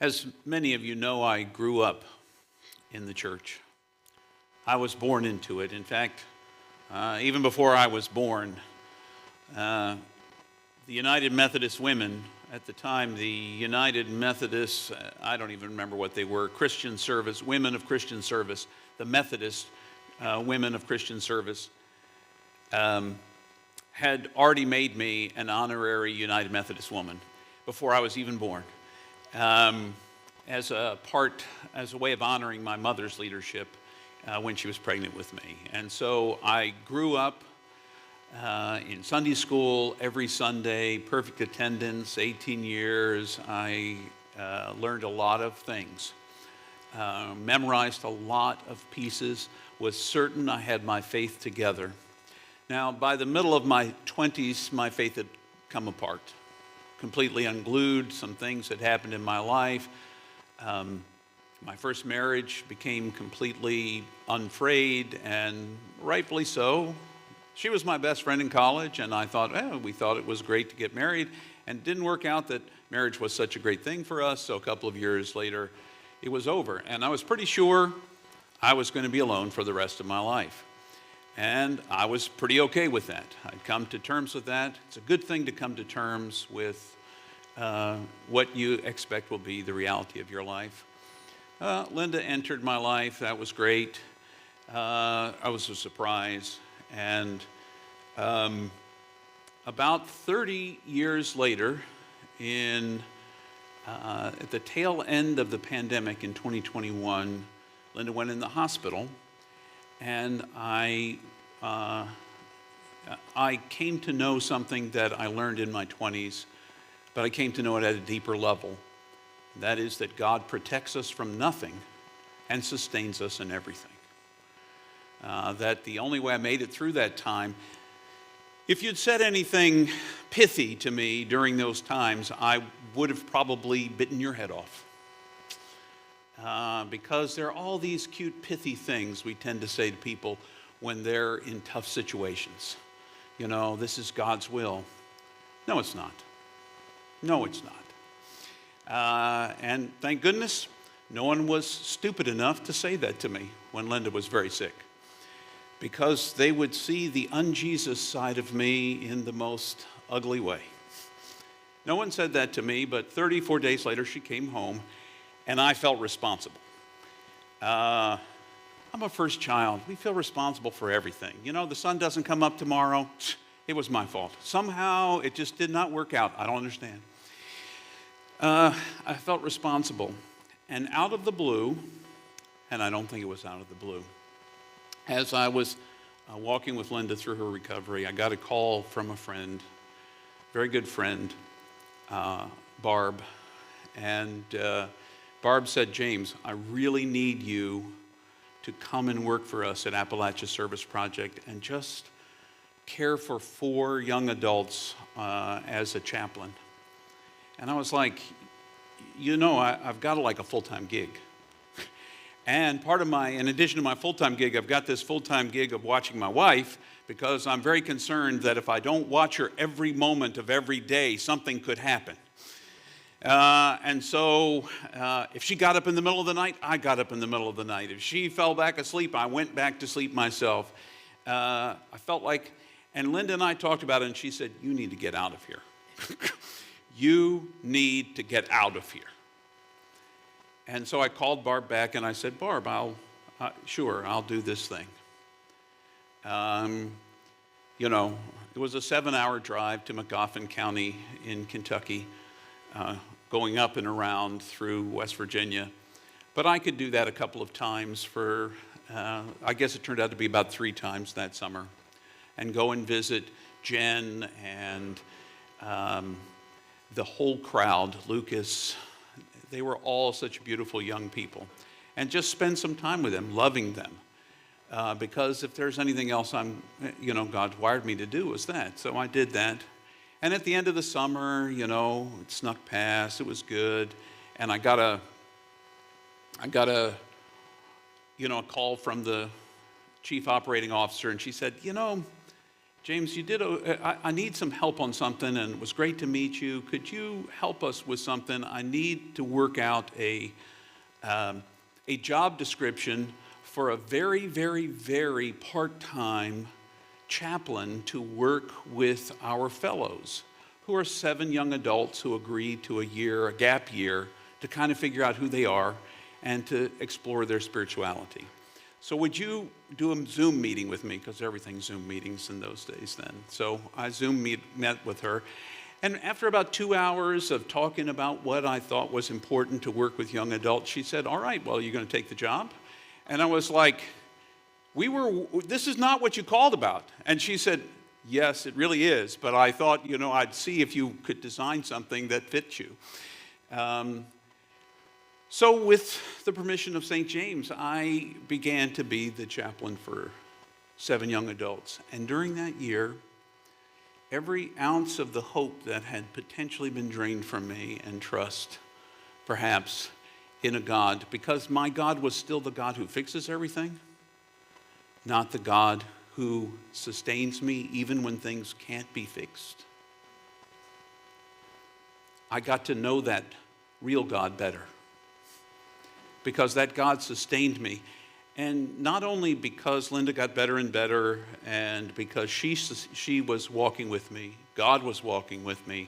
As many of you know, I grew up in the church. I was born into it. In fact, even before I was born, uh, the United Methodist Women, at the time, the United Methodist, I don't even remember what they were, Christian Service, Women of Christian Service, the Methodist Women of Christian Service, um, had already made me an honorary United Methodist woman before I was even born. Um, as a way of honoring my mother's leadership when she was pregnant with me. And so I grew up in Sunday school every Sunday, perfect attendance, 18 years. I learned a lot of things, memorized a lot of pieces, was certain I had my faith together. Now, by the middle of my 20s, my faith had come apart, completely unglued. Some things had happened in my life. My first marriage became completely unfrayed, and rightfully so. She was my best friend in college, and I thought, we thought it was great to get married, and it didn't work out that marriage was such a great thing for us, so a couple of years later, it was over. And I was pretty sure I was going to be alone for the rest of my life. And I was pretty okay with that. I'd come to terms with that. It's a good thing to come to terms with what you expect will be the reality of your life. Linda entered my life. That was great. I was a surprise. And about 30 years later, at the tail end of the pandemic in 2021, Linda went in the hospital, and I came to know something that I learned in my 20s, but I came to know it at a deeper level. That is that God protects us from nothing and sustains us in everything. That the only way I made it through that time, if you'd said anything pithy to me during those times, I would have probably bitten your head off. Because there are all these cute, pithy things we tend to say to people when they're in tough situations. You know, this is God's will. No, it's not. No, it's not. And thank goodness, no one was stupid enough to say that to me when Linda was very sick, because they would see the un-Jesus side of me in the most ugly way. No one said that to me, but 34 days later, she came home, and I felt responsible. I'm a first child. We feel responsible for everything. You know, the sun doesn't come up tomorrow. It was my fault. Somehow, it just did not work out. I don't understand. I felt responsible. And out of the blue, and I don't think it was out of the blue, as I was walking with Linda through her recovery, I got a call from a friend, very good friend, Barb. And Barb said, "James, I really need you to come and work for us at Appalachia Service Project and just care for 4 young adults as a chaplain." And I was like, you know, I've got like a full-time gig. And in addition to my full-time gig, I've got this full-time gig of watching my wife, because I'm very concerned that if I don't watch her every moment of every day, something could happen. And so if she got up in the middle of the night, I got up in the middle of the night. If she fell back asleep, I went back to sleep myself. I felt like, and Linda and I talked about it, and she said, "You need to get out of here." You need to get out of here. And so I called Barb back, and I said, "Barb, sure, I'll do this thing." You know, it was a 7-hour drive to McGoffin County in Kentucky, going up and around through West Virginia. But I could do that a couple of times I guess it turned out to be about 3 times that summer, and go and visit Jen and the whole crowd, Lucas. They were all such beautiful young people. And just spend some time with them, loving them. Because if there's anything else God wired me to do, was that. So I did that. And at the end of the summer, you know, it snuck past, it was good. And I got a call from the chief operating officer, and she said, "You know, James, I need some help on something, and it was great to meet you. Could you help us with something? I need to work out a job description for a very, very, very part-time chaplain to work with our fellows, who are 7 young adults who agreed to a gap year, to kind of figure out who they are and to explore their spirituality. So would you do a Zoom meeting with me? Because everything's Zoom meetings in those days then. So I met with her. And after about 2 hours of talking about what I thought was important to work with young adults, she said, all right, well, you're going to take the job? And I was like, this is not what you called about. And she said, yes, it really is. But I thought, I'd see if you could design something that fits you. So with the permission of St. James, I began to be the chaplain for 7 young adults. And during that year, every ounce of the hope that had potentially been drained from me, and trust, perhaps, in a God, because my God was still the God who fixes everything, not the God who sustains me even when things can't be fixed. I got to know that real God better, because that God sustained me. And not only because Linda got better and better, and because she was walking with me, God was walking with me,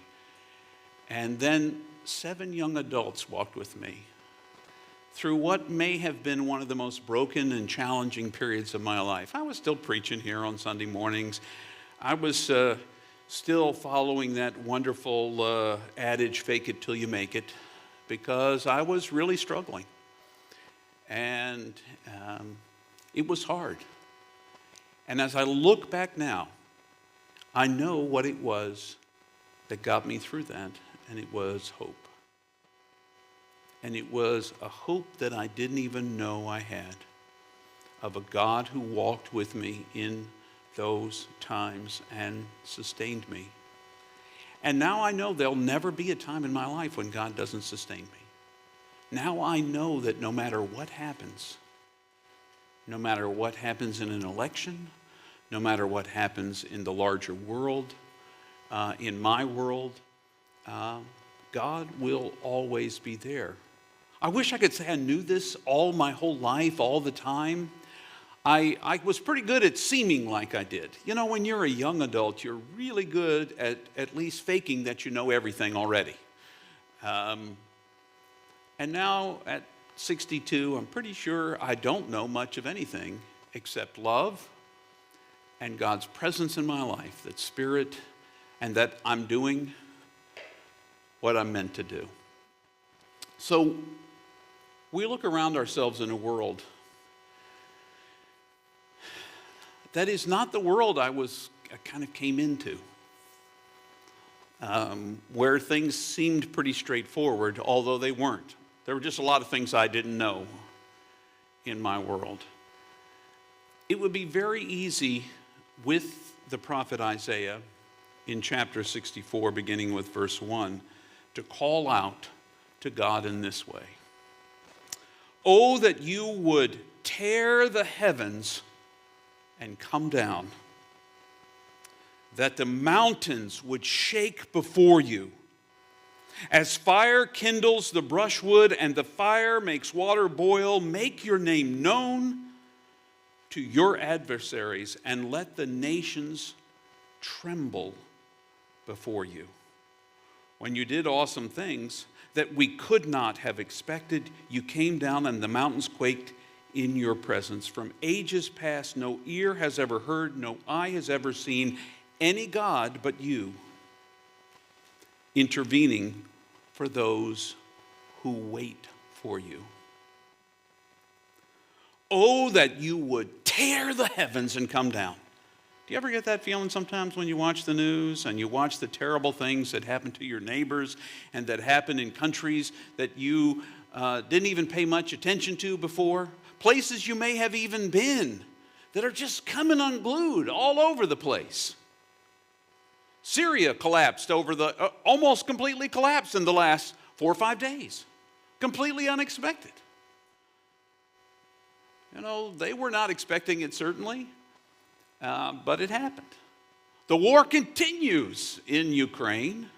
and then 7 young adults walked with me through what may have been one of the most broken and challenging periods of my life. I was still preaching here on Sunday mornings. I was still following that wonderful adage, fake it till you make it, because I was really struggling. And it was hard. And as I look back now, I know what it was that got me through that, and it was hope. And it was a hope that I didn't even know I had, of a God who walked with me in those times and sustained me. And now I know there'll never be a time in my life when God doesn't sustain me. Now I know that no matter what happens in an election, no matter what happens in the larger world, in my world, God will always be there. I wish I could say I knew this all my whole life, all the time. I was pretty good at seeming like I did. When you're a young adult, you're really good at least faking that you know everything already. And now at 62, I'm pretty sure I don't know much of anything except love and God's presence in my life, that Spirit, and that I'm doing what I'm meant to do. So we look around ourselves in a world that is not the world I kind of came into. Where things seemed pretty straightforward, although they weren't. There were just a lot of things I didn't know in my world. It would be very easy with the prophet Isaiah in chapter 64, beginning with verse 1, to call out to God in this way. Oh, that you would tear the heavens and come down, that the mountains would shake before you. As fire kindles the brushwood and the fire makes water boil, make your name known to your adversaries and let the nations tremble before you. When you did awesome things that we could not have expected, you came down and the mountains quaked in your presence. From ages past, no ear has ever heard, no eye has ever seen any God but you, intervening for those who wait for you. Oh, that you would tear the heavens and come down. Do you ever get that feeling sometimes when you watch the news and you watch the terrible things that happen to your neighbors and that happen in countries that you didn't even pay much attention to before? Places you may have even been that are just coming unglued all over the place. Syria collapsed almost completely collapsed in the last 4 or 5 days. Completely unexpected. They were not expecting it, certainly, but it happened. The war continues in Ukraine.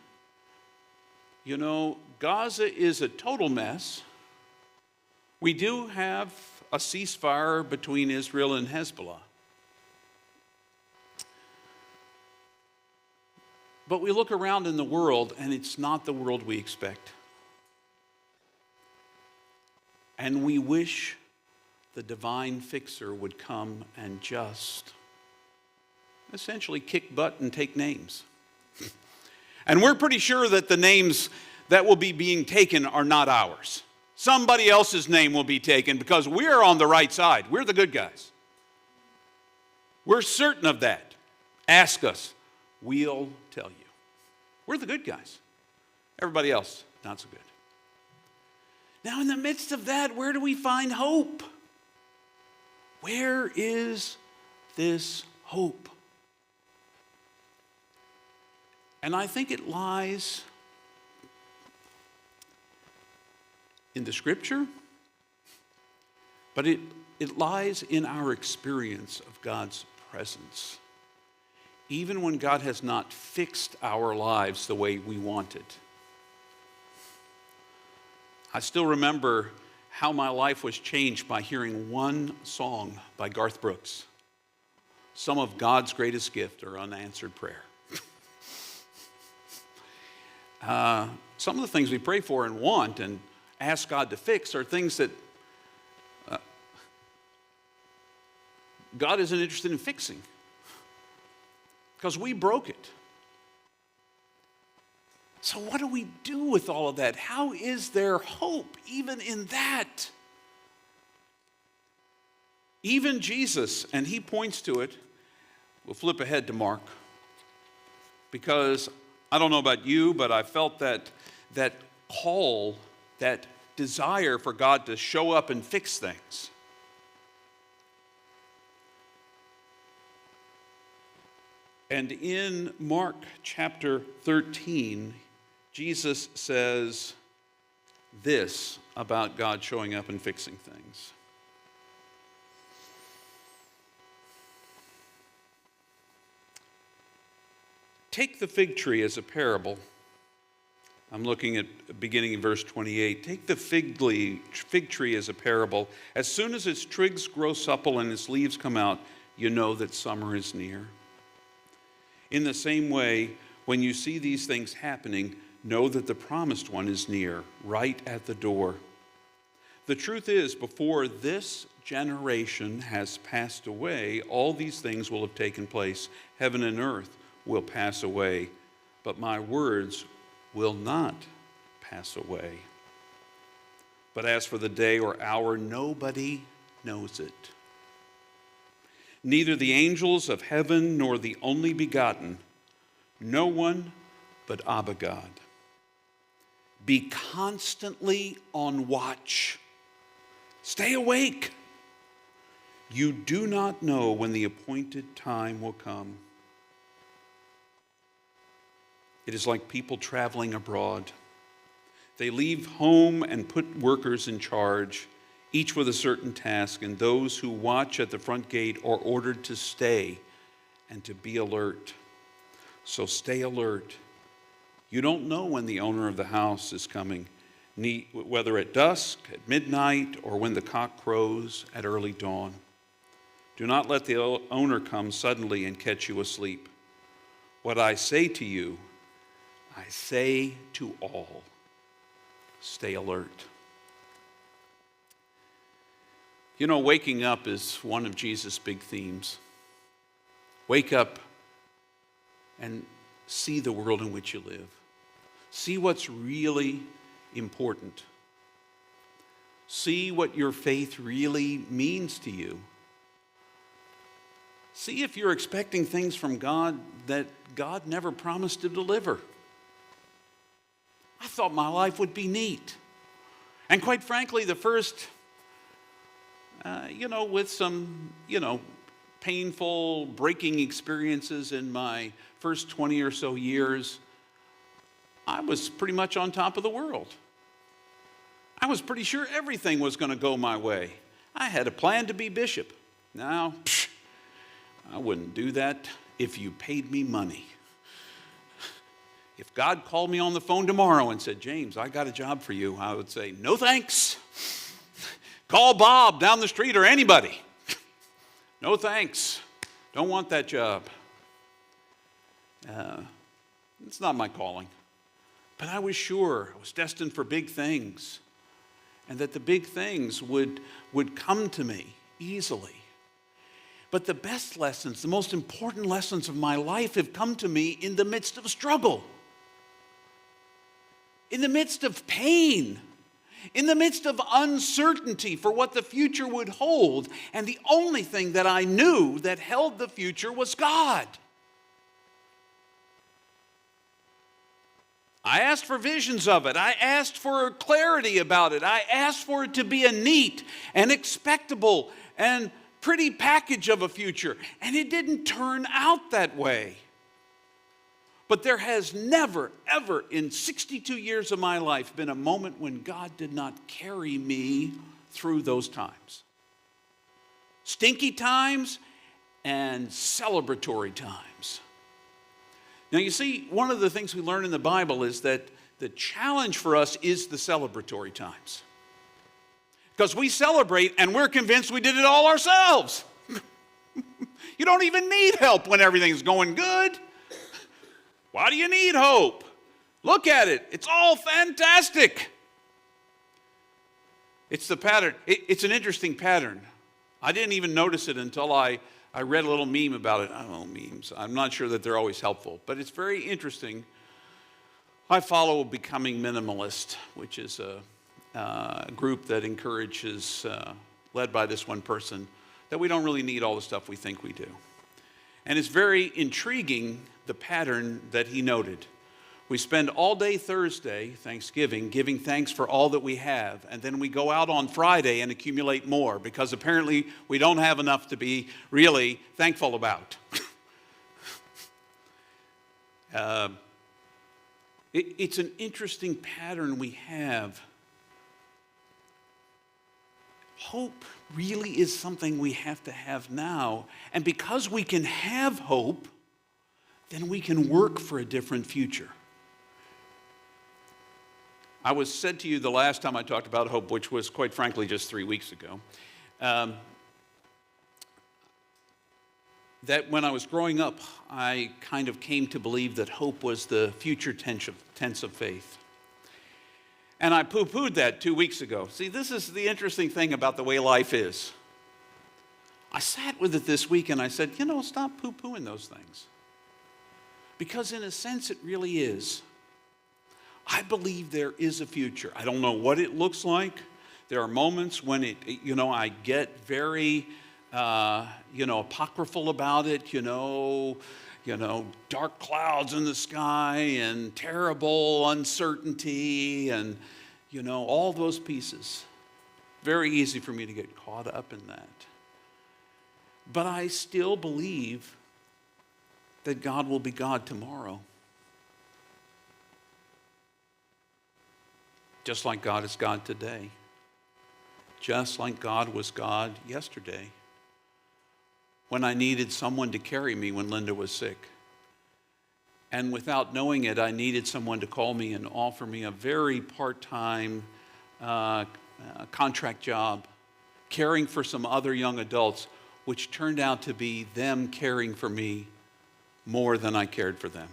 You know, Gaza is a total mess. We do have a ceasefire between Israel and Hezbollah. But we look around in the world, and it's not the world we expect. And we wish the divine fixer would come and just essentially kick butt and take names. And we're pretty sure that the names that will be being taken are not ours. Somebody else's name will be taken because we're on the right side. We're the good guys. We're certain of that. Ask us. We'll tell you. We're the good guys. Everybody else, not so good. Now, in the midst of that, where do we find hope? Where is this hope? And I think it lies in the Scripture, but it lies in our experience of God's presence. Even when God has not fixed our lives the way we want it. I still remember how my life was changed by hearing one song by Garth Brooks. Some of God's greatest gift or unanswered prayer. Some of the things we pray for and want and ask God to fix are things that God isn't interested in fixing because we broke it. So what do we do with all of that? How is there hope even in that? Even Jesus, and he points to it. We'll flip ahead to Mark, because I don't know about you, but I felt that call, that desire for God to show up and fix things. And in Mark chapter 13, Jesus says this about God showing up and fixing things. Take the fig tree as a parable. I'm looking at beginning in verse 28. Take the fig tree as a parable. As soon as its twigs grow supple and its leaves come out, you know that summer is near. In the same way, when you see these things happening, know that the promised one is near, right at the door. The truth is, before this generation has passed away, all these things will have taken place. Heaven and earth will pass away, but my words will not pass away. But as for the day or hour, nobody knows it. Neither the angels of heaven nor the only begotten, no one but Abba God. Be constantly on watch. Stay awake. You do not know when the appointed time will come. It is like people traveling abroad. They leave home and put workers in charge, each with a certain task, and those who watch at the front gate are ordered to stay and to be alert. So stay alert. You don't know when the owner of the house is coming, whether at dusk, at midnight, or when the cock crows at early dawn. Do not let the owner come suddenly and catch you asleep. What I say to you, I say to all, stay alert. You know, waking up is one of Jesus' big themes. Wake up and see the world in which you live. See what's really important. See what your faith really means to you. See if you're expecting things from God that God never promised to deliver. I thought my life would be neat. And quite frankly, the first, with some, painful, breaking experiences in my first 20 or so years, I was pretty much on top of the world. I was pretty sure everything was going to go my way. I had a plan to be bishop. Now, I wouldn't do that if you paid me money. If God called me on the phone tomorrow and said, James, I got a job for you, I would say, no thanks. Call Bob down the street or anybody. No thanks. Don't want that job. It's not my calling. But I was sure I was destined for big things, and that the big things would come to me easily. But the best lessons, the most important lessons of my life have come to me in the midst of struggle, in the midst of pain, in the midst of uncertainty for what the future would hold. And the only thing that I knew that held the future was God. I asked for visions of it. I asked for clarity about it. I asked for it to be a neat and expectable and pretty package of a future. And it didn't turn out that way. But there has never, ever in 62 years of my life been a moment when God did not carry me through those times. Stinky times and celebratory times. Now you see, one of the things we learn in the Bible is that the challenge for us is the celebratory times. Because we celebrate and we're convinced we did it all ourselves. You don't even need help when everything's going good. Why do you need hope? Look at it. It's all fantastic. It's the pattern. It's an interesting pattern. I didn't even notice it until I read a little meme about it. I don't know memes. I'm not sure that they're always helpful, but it's very interesting. I follow Becoming Minimalist, which is a group that encourages, led by this one person, that we don't really need all the stuff we think we do. And it's very intriguing, the pattern that he noted. We spend all day Thursday, Thanksgiving, giving thanks for all that we have. And then we go out on Friday and accumulate more because apparently we don't have enough to be really thankful about. It's an interesting pattern we have. Hope really is something we have to have now. And because we can have hope, then we can work for a different future. I was said to you the last time I talked about hope, which was quite frankly just 3 weeks ago, that when I was growing up, I kind of came to believe that hope was the future tense of faith. And I poo-pooed that 2 weeks ago. See, this is the interesting thing about the way life is. I sat with it this week and I said, stop poo-pooing those things. Because in a sense, it really is. I believe there is a future. I don't know what it looks like. There are moments when I get very, apocryphal about it, dark clouds in the sky and terrible uncertainty and, all those pieces. Very easy for me to get caught up in that. But I still believe that God will be God tomorrow. Just like God is God today. Just like God was God yesterday. When I needed someone to carry me when Linda was sick. And without knowing it, I needed someone to call me and offer me a very part-time contract job, caring for some other young adults, which turned out to be them caring for me more than I cared for them.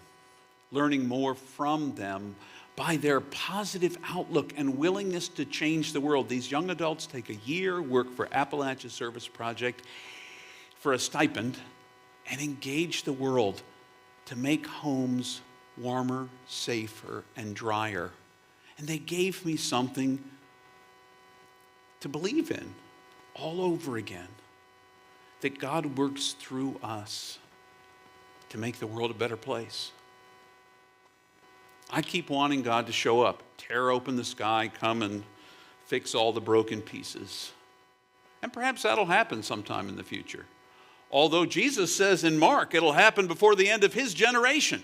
Learning more from them by their positive outlook and willingness to change the world. These young adults take a year, work for Appalachia Service Project for a stipend, and engage the world to make homes warmer, safer, and drier. And they gave me something to believe in all over again. That God works through us to make the world a better place. I keep wanting God to show up, tear open the sky, come and fix all the broken pieces. And perhaps that'll happen sometime in the future. Although Jesus says in Mark, it'll happen before the end of his generation.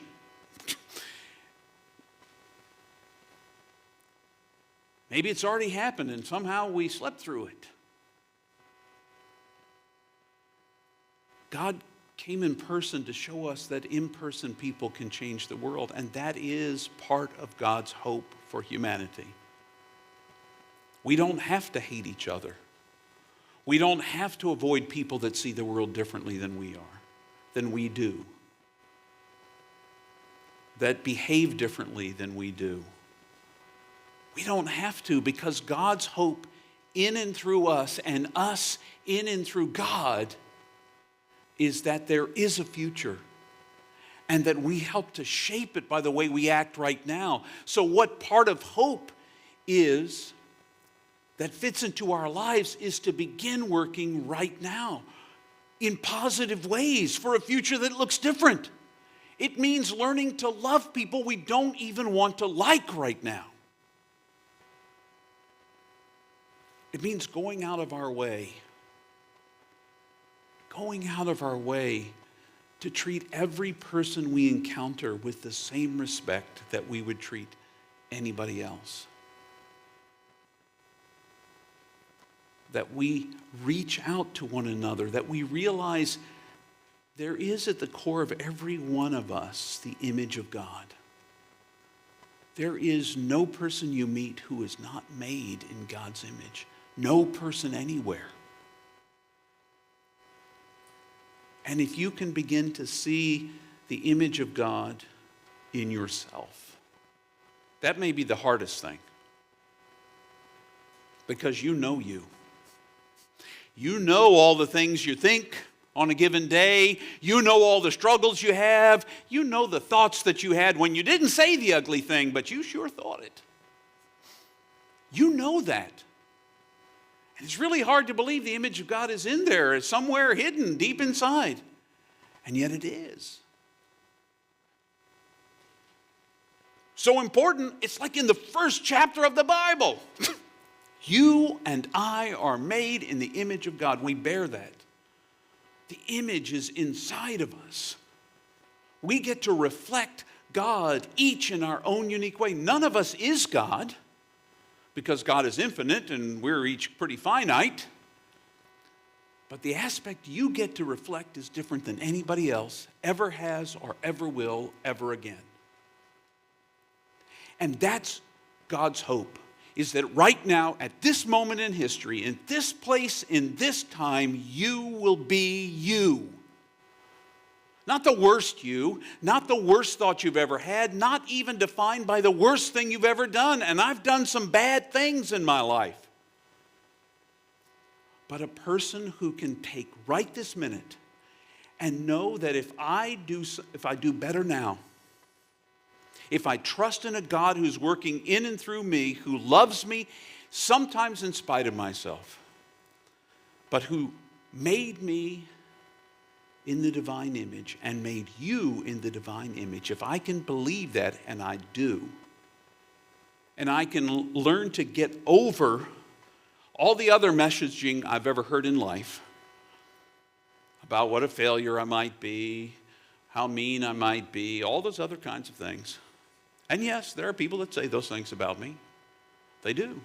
Maybe it's already happened and somehow we slept through it. God came in person to show us that in-person people can change the world, and that is part of God's hope for humanity. We don't have to hate each other. We don't have to avoid people that see the world differently than we do, that behave differently than we do. We don't have to, because God's hope in and through us and us in and through God is that there is a future and that we help to shape it by the way we act right now. So what part of hope is that fits into our lives is to begin working right now in positive ways for a future that looks different. It means learning to love people we don't even want to like right now. It means going out of our way to treat every person we encounter with the same respect that we would treat anybody else. That we reach out to one another, that we realize there is at the core of every one of us the image of God. There is no person you meet who is not made in God's image. No person anywhere. And if you can begin to see the image of God in yourself, that may be the hardest thing. Because you know you. You know all the things you think on a given day. You know all the struggles you have. You know the thoughts that you had when you didn't say the ugly thing, but you sure thought it. You know that. And it's really hard to believe the image of God is in there. It's somewhere hidden deep inside. And yet it is. So important, it's like in the first chapter of the Bible. You and I are made in the image of God. We bear that. The image is inside of us. We get to reflect God each in our own unique way. None of us is God, because God is infinite and we're each pretty finite. But the aspect you get to reflect is different than anybody else ever has or ever will ever again. And that's God's hope, is that right now, at this moment in history, in this place, in this time, you will be you. Not the worst you, not the worst thought you've ever had, not even defined by the worst thing you've ever done. And I've done some bad things in my life. But a person who can take right this minute and know that if I do better now, if I trust in a God who's working in and through me, who loves me, sometimes in spite of myself, but who made me in the divine image and made you in the divine image, if I can believe that, and I do, and I can learn to get over all the other messaging I've ever heard in life about what a failure I might be, how mean I might be, all those other kinds of things. And yes, there are people that say those things about me. They do.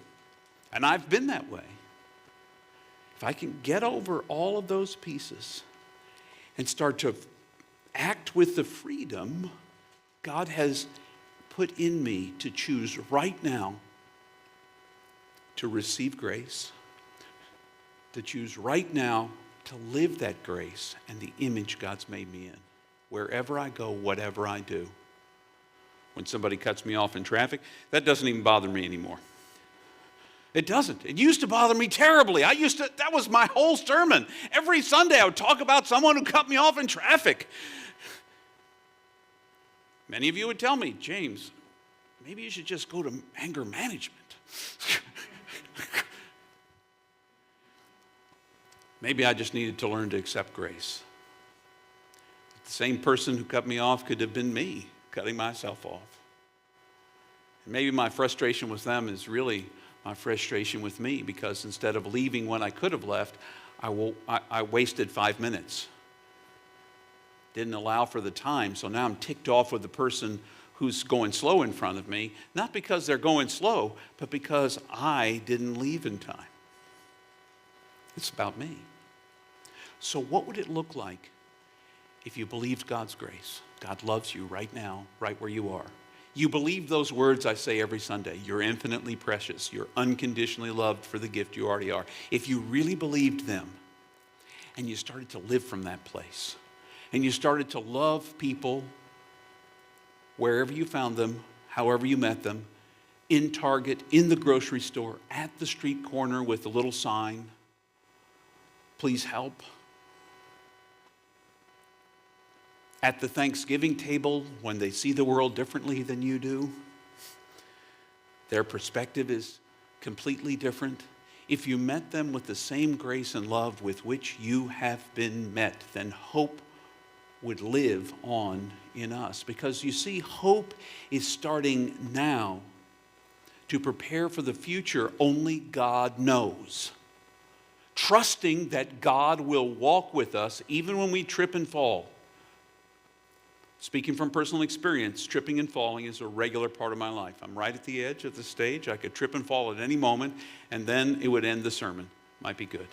And I've been that way. If I can get over all of those pieces and start to act with the freedom God has put in me to choose right now to receive grace, to choose right now to live that grace and the image God's made me in, wherever I go, whatever I do. When somebody cuts me off in traffic, that doesn't even bother me anymore. It doesn't. It used to bother me terribly. That was my whole sermon. Every Sunday I would talk about someone who cut me off in traffic. Many of you would tell me, James, maybe you should just go to anger management. Maybe I just needed to learn to accept grace. The same person who cut me off could have been me cutting myself off. And maybe my frustration with them is really my frustration with me, because instead of leaving when I could have left, I wasted 5 minutes. Didn't allow for the time, so now I'm ticked off with the person who's going slow in front of me, not because they're going slow, but because I didn't leave in time. It's about me. So what would it look like if you believed God's grace, God loves you right now, right where you are. You believe those words I say every Sunday. You're infinitely precious. You're unconditionally loved for the gift you already are. If you really believed them and you started to live from that place and you started to love people wherever you found them, however you met them, in Target, in the grocery store, at the street corner with a little sign, please help. At the Thanksgiving table, when they see the world differently than you do, their perspective is completely different. If you met them with the same grace and love with which you have been met, then hope would live on in us. Because you see, hope is starting now to prepare for the future only God knows. Trusting that God will walk with us even when we trip and fall. Speaking from personal experience, tripping and falling is a regular part of my life. I'm right at the edge of the stage. I could trip and fall at any moment, and then it would end the sermon. Might be good.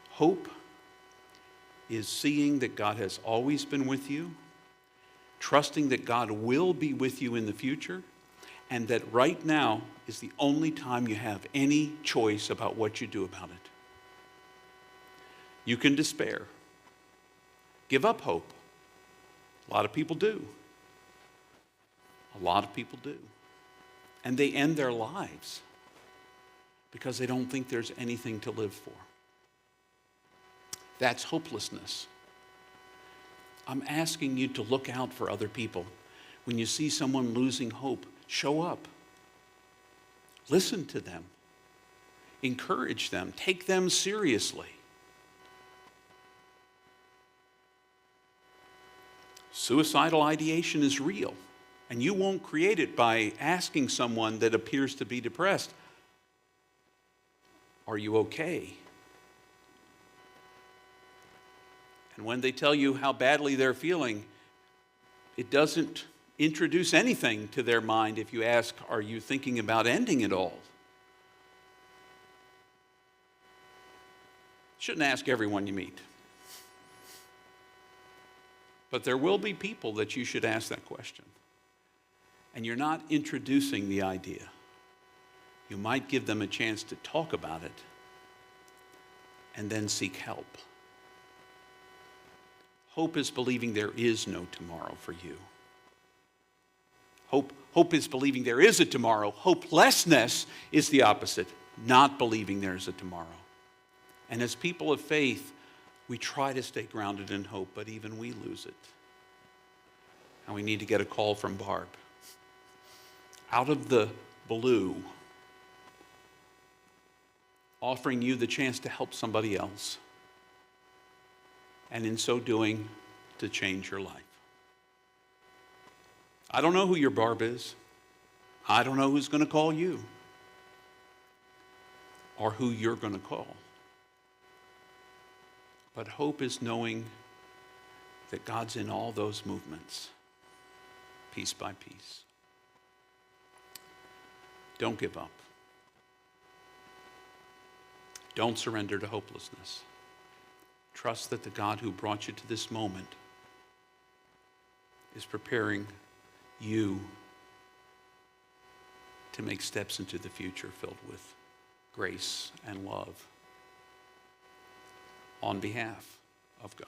Hope is seeing that God has always been with you, trusting that God will be with you in the future, and that right now is the only time you have any choice about what you do about it. You can despair. Give up hope. A lot of people do. A lot of people do. And they end their lives because they don't think there's anything to live for. That's hopelessness. I'm asking you to look out for other people. When you see someone losing hope, show up. Listen to them. Encourage them. Take them seriously. Suicidal ideation is real, and you won't create it by asking someone that appears to be depressed, "Are you okay?" And when they tell you how badly they're feeling, it doesn't introduce anything to their mind if you ask, "Are you thinking about ending it all?" Shouldn't ask everyone you meet. But there will be people that you should ask that question. And you're not introducing the idea. You might give them a chance to talk about it and then seek help. Hope is believing there is no tomorrow for you. Hope is believing there is a tomorrow. Hopelessness is the opposite, not believing there's a tomorrow. And as people of faith, we try to stay grounded in hope, but even we lose it. And we need to get a call from Barb. Out of the blue, offering you the chance to help somebody else. And in so doing, to change your life. I don't know who your Barb is. I don't know who's going to call you. Or who you're going to call. But hope is knowing that God's in all those movements, piece by piece. Don't give up. Don't surrender to hopelessness. Trust that the God who brought you to this moment is preparing you to make steps into the future filled with grace and love on behalf of God.